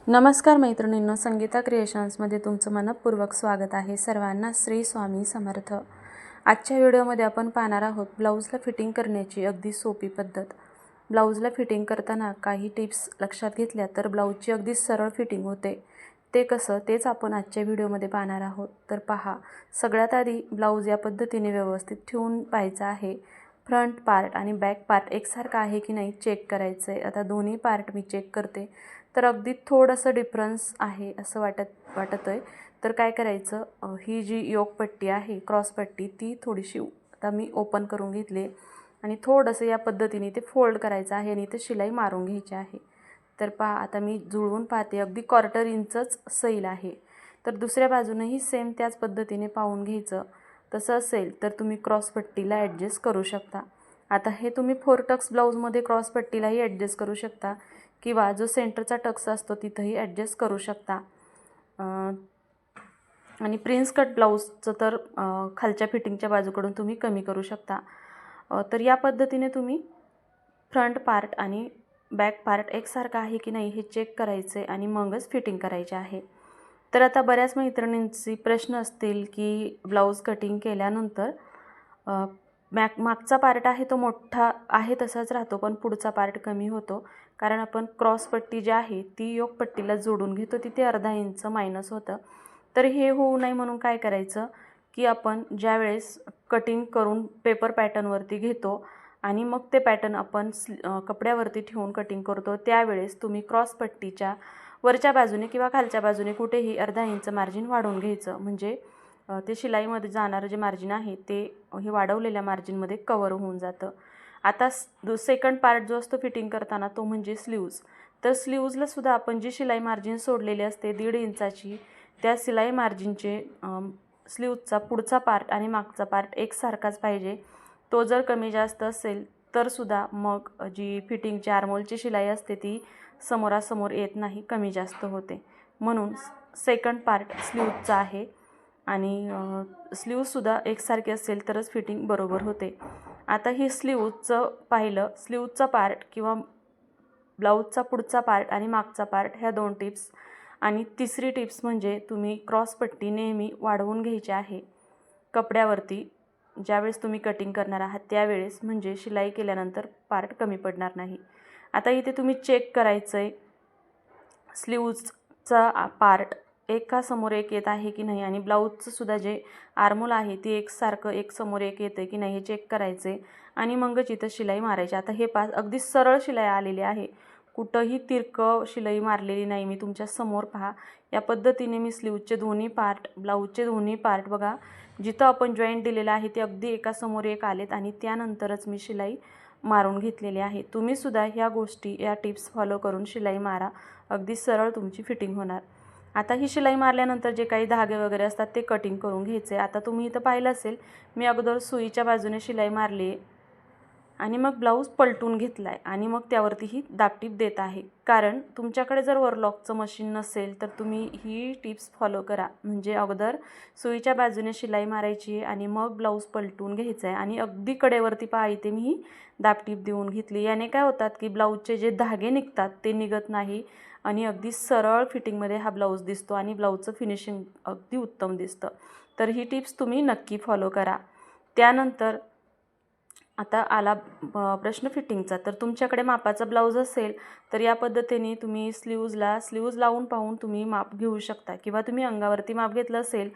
नमस्कार मैत्रिणींनो, संगीता क्रिएशन्समध्ये तुमचं मनपूर्वक स्वागत आहे। सर्वांना श्री स्वामी समर्थ। आजच्या व्हिडिओमध्ये आपण पाहणार आहोत ब्लाऊजला फिटिंग करण्याची अगदी सोपी पद्धत। ब्लाऊजला फिटिंग करताना काही टिप्स लक्षात घेतल्या तर ब्लाऊजची अगदी सरळ फिटिंग होते। ते कसं तेच आपण आजच्या व्हिडिओमध्ये पाहणार आहोत। तर पहा, सगळ्यात आधी ब्लाऊज या पद्धतीने व्यवस्थित ठेवून पाहायचा आहे। फ्रंट पार्ट आणि बॅक पार्ट एकसारखा आहे की नाही चेक करायचं आहे। आता दोन्ही पार्ट मी चेक करते तर अगदी थोडंसं डिफरन्स आहे असं वाटतंय। तर काय करायचं, ही जी योक पट्टी आहे क्रॉस पट्टी ती थोडीशी आता मी ओपन करून घेतली आणि थोडंसं या पद्धतीने ते फोल्ड करायचं आहे आणि ते शिलाई मारून घ्यायची आहे। तर पहा, आता मी जुळवून पाहते अगदी 1/4 इंचच सैल आहे। तर दुसऱ्या बाजूनेही सेम त्याच पद्धतीने पाहून घ्यायचं। तसं असेल तर तुम्ही क्रॉस पट्टीला ॲडजस्ट करू शकता। आता हे तुम्ही 4 टक्स ब्लाऊजमध्ये क्रॉस पट्टीलाही ॲडजस्ट करू शकता किंवा जो सेंटरचा टक्स असतो तिथंही ॲडजस्ट करू शकता। आणि प्रिन्स कट ब्लाऊजचं तर खालच्या फिटिंगच्या बाजूकडून तुम्ही कमी करू शकता। तर या पद्धतीने तुम्ही फ्रंट पार्ट आणि बॅक पार्ट एकसारखा आहे की नाही हे चेक करायचे आणि मगच फिटिंग करायचे आहे। तर आता बऱ्याच मैत्रिणींची प्रश्न असतील की ब्लाऊज कटिंग केल्यानंतर मागचा पार्ट आहे तो मोठा आहे तसाच राहतो, पण पुढचा पार्ट कमी होतो, कारण आपण क्रॉस पट्टी जी आहे ती योक पट्टीला जोडून घेतो, तिथे अर्धा इंच मायनस होतं। तर हे होऊ नये म्हणून काय करायचं की आपण ज्यावेळेस कटिंग करून पेपर पॅटर्नवरती घेतो आणि मग ते पॅटर्न आपण कपड्यावरती ठेवून कटिंग करतो, त्यावेळेस तुम्ही क्रॉस पट्टीच्या वरच्या बाजूने किंवा खालच्या बाजूने कुठेही अर्धा इंच मार्जिन वाढवून घ्यायचं, म्हणजे ते शिलाईमध्ये जाणारं जे मार्जिन आहे ते हे वाढवलेल्या मार्जिनमध्ये कवर होऊन जातं। आता सेकंड पार्ट जो असतो फिटिंग करताना तो म्हणजे स्लीव्ज। तर स्लीव्जला सुद्धा आपण जी शिलाई मार्जिन सोडलेली असते 1.5 इंचाची, त्या शिलाई मार्जिनचे स्लीव्जचा पुढचा पार्ट आणि मागचा पार्ट एकसारखाच पाहिजे। तो जर कमी जास्त असेल तर सुद्धा मग जी फिटिंगची आर्मोलची शिलाई असते ती समोरासमोर येत नाही, कमी जास्त होते। म्हणून सेकंड पार्ट स्लीव्जचा आहे आणि स्लीव्जसुद्धा एकसारखे असेल तरच फिटिंग बरोबर होते। आता ही स्लीव्जचं पाहिलं, स्लीव्जचा पार्ट किंवा ब्लाऊजचा पुढचा पार्ट आणि मागचा पार्ट ह्या 2 टिप्स। आणि तिसरी टिप्स म्हणजे तुम्ही क्रॉस पट्टी नेहमी वाढवून घ्यायची आहे कपड्यावरती ज्यावेळेस तुम्ही कटिंग करणार आहात त्यावेळेस, म्हणजे शिलाई केल्यानंतर पार्ट कमी पडणार नाही। आता इथे तुम्ही चेक करायचं आहे स्लीव्जचा पार्ट एकासमोर एक येत आहे की नाही आणि ब्लाऊजचं सुद्धा जे आर्मोल आहे ती एकसारखं एक समोर एक येतं की नाही हे चेक करायचे आणि मगच इथं शिलाई मारायची। आता हे अगदी सरळ शिलाई आलेली आहे, कुठंही तिरकं शिलाई मारलेली नाही मी तुमच्या समोर पहा। या पद्धतीने मी स्लीव्जचे दोन्ही पार्ट, ब्लाऊजचे दोन्ही पार्ट बघा, जिथं आपण जॉईंट दिलेलं आहे ते अगदी एकासमोर एक आलेत आणि त्यानंतरच मी शिलाई मारून घेतलेली आहे। तुम्ही सुद्धा ह्या गोष्टी, या टिप्स फॉलो करून शिलाई मारा, अगदी सरळ तुमची फिटिंग होणार। आता ही शिलाई मारल्यानंतर जे काही धागे वगैरे असतात ते कटिंग करून घ्यायचे। आता तुम्ही इथं पाहिलं असेल मी अगोदर सुईच्या बाजूने शिलाई मारली आणि मग ब्लाऊज पलटून घेतला आहे आणि मग त्यावरती ही दाबटीप देत आहे, कारण तुमच्याकडे जर ओव्हरलॉकचं मशीन नसेल तर तुम्ही ही टिप्स फॉलो करा। म्हणजे अगोदर सुईच्या बाजूने शिलाई मारायची आणि मग ब्लाऊज पलटून घ्यायचं आहे आणि अगदी कडेवरती पहा इथे मी ही दाबटीप देऊन घेतली। याने काय होतात की ब्लाऊजचे जे धागे निघतात ते निघत नाही आणि अगदी सरळ फिटिंगमध्ये हा ब्लाऊज दिसतो आणि ब्लाऊजचं फिनिशिंग अगदी उत्तम दिसतं। तर ही टिप्स तुम्ही नक्की फॉलो करा। त्यानंतर आता आला प्रश्न फिटिंगचा। तर तुमच्याकडे मापाचा ब्लाऊज असेल तर या पद्धतीने तुम्ही स्लीव्ज लावून पाहून तुम्ही माप घेऊ शकता किंवा तुम्ही अंगावरती माप घेतलं असेल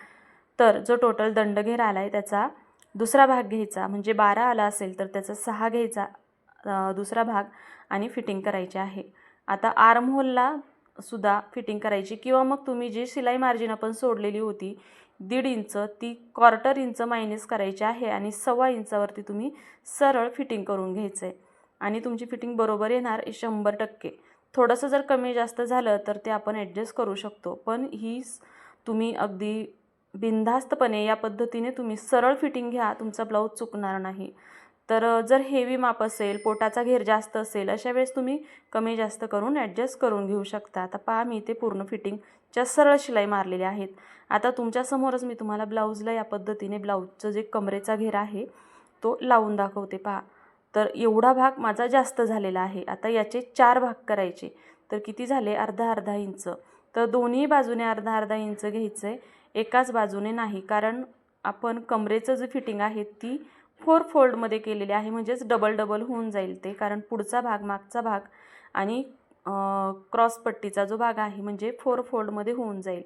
तर जो टोटल दंडघेर आला आहे त्याचा दुसरा भाग घ्यायचा, म्हणजे 12 आला असेल तर त्याचा 6 घ्यायचा दुसरा भाग आणि फिटिंग करायची आहे। आता आर्महोलला सुद्धा फिटिंग करायची किंवा मग तुम्ही जी शिलाई मार्जिन आपण सोडलेली होती 1.5 इंच ती 1/4 इंच मायनस करायची आहे आणि 1.25 इंचावरती तुम्ही सरळ फिटिंग करून घ्यायचं आहे आणि तुमची फिटिंग बरोबर येणार 100%। थोडंसं जर कमी जास्त झालं तर ते आपण ॲडजस्ट करू शकतो, पण ही तुम्ही अगदी बिनधास्तपणे या पद्धतीने तुम्ही सरळ फिटिंग घ्या, तुमचा ब्लाऊज चुकणार नाही। तर जर हेवी माप असेल, पोटाचा घेर जास्त असेल, अशा वेळेस तुम्ही कमी जास्त करून ॲडजस्ट करून घेऊ शकता। आता पहा मी इथे पूर्ण फिटिंगच्या सरळ शिलाई मारलेल्या आहेत। आता तुमच्यासमोरच मी तुम्हाला ब्लाऊजला या पद्धतीने ब्लाऊजचं जे कमरेचा घेर आहे तो लावून दाखवते पहा। तर एवढा भाग माझा जास्त झालेला आहे। आता याचे 4 भाग करायचे। तर किती झाले, अर्धा अर्धा इंच. तर दोन्ही बाजूने अर्धा अर्धा इंच घ्यायचं आहे, एकाच बाजूने नाही. कारण आपण कमरेचं जे फिटिंग आहे ती 4 फोल्डमध्ये केलेली आहे, म्हणजेच डबल डबल होऊन जाईल ते. कारण पुढचा भाग, मागचा भाग आणि क्रॉसपट्टीचा जो भाग आहे म्हणजे 4 फोल्डमध्ये होऊन जाईल.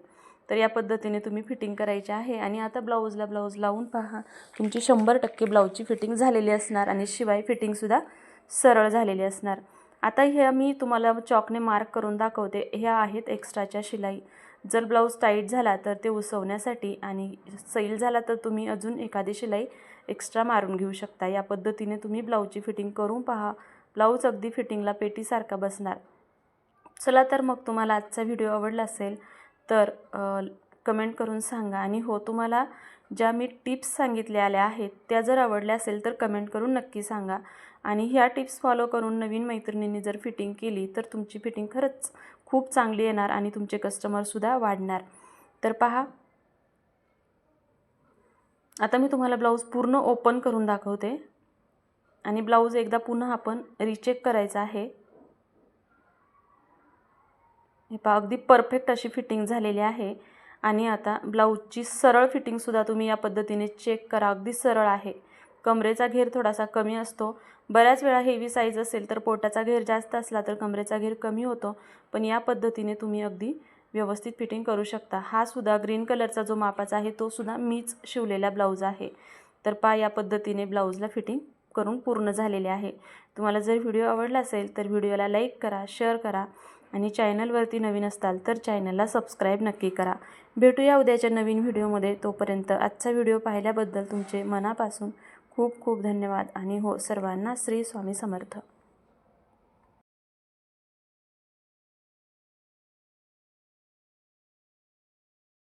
तर या पद्धतीने तुम्ही फिटिंग करायची आहे. आणि आता ब्लाऊज लावून पहा, तुमची 100% ब्लाऊजची फिटिंग झालेली असणार आणि शिवाय फिटिंगसुद्धा सरळ झालेली असणार. आता ह्या मी तुम्हाला चॉकने मार्क करून दाखवते. ह्या आहेत एक्स्ट्राच्या शिलाई. जर ब्लाऊज टाईट झाला तर ते उसवण्यासाठी आणि सैल झाला तर तुम्ही अजून एखादी शिलाई एक्स्ट्रा मारून घेऊ शकता. या पद्धतीने तुम्ही ब्लाऊजची फिटिंग करून पहा. ब्लाऊज अगदी फिटिंगला पेटीसारखा बसणार. चला तर मग तुम्हाला आजचा व्हिडिओ आवडला असेल तर कमेंट करून सांगा. आणि हो, तुम्हाला ज्या मी टिप्स सांगितलेल्या आहेत त्या जर आवडल्या असेल तर कमेंट करून नक्की सांगा. आणि ह्या टिप्स फॉलो करून नवीन मैत्रिणींनी जर फिटिंग केली तर तुमची फिटिंग खरंच खूप चांगली येणार आणि तुमचे कस्टमरसुद्धा वाढणार. तर पहा, आता मी तुम्हाला ब्लाऊज पूर्ण ओपन करून दाखवते आणि ब्लाऊज एकदा पुन्हा आपण रिचेक करायचा आहे. हे पहा, अगदी परफेक्ट अशी फिटिंग झालेली आहे. आणि आता ब्लाऊजची सरळ फिटिंगसुद्धा तुम्ही या पद्धतीने चेक करा, अगदी सरळ आहे. कमरेचा घेर थोडासा कमी असतो. बऱ्याच वेळा हेवी साईज असेल तर पोटाचा घेर जास्त असला तर कमरेचा घेर कमी होतो. पण या पद्धतीने तुम्ही अगदी व्यवस्थित फिटिंग करू शकता. हा सुद्धा ग्रीन कलरचा जो मापाचा आहे तो सुद्धा मीच शिवलेला ब्लाऊज आहे. तर पहा, या पद्धतीने ब्लाऊजला फिटिंग करून पूर्ण झालेले आहे. तुम्हाला जर व्हिडिओ आवडला असेल तर व्हिडिओला लाईक करा, शेअर करा आणि चॅनलवरती नवीन असताल तर चॅनलला सबस्क्राईब नक्की करा. भेटूया उद्याच्या नवीन व्हिडिओमध्ये. तोपर्यंत आजचा व्हिडिओ पाहिल्याबद्दल तुमचे मनापासून खूप खूप धन्यवाद. आणि हो, सर्वांना श्री स्वामी समर्थ.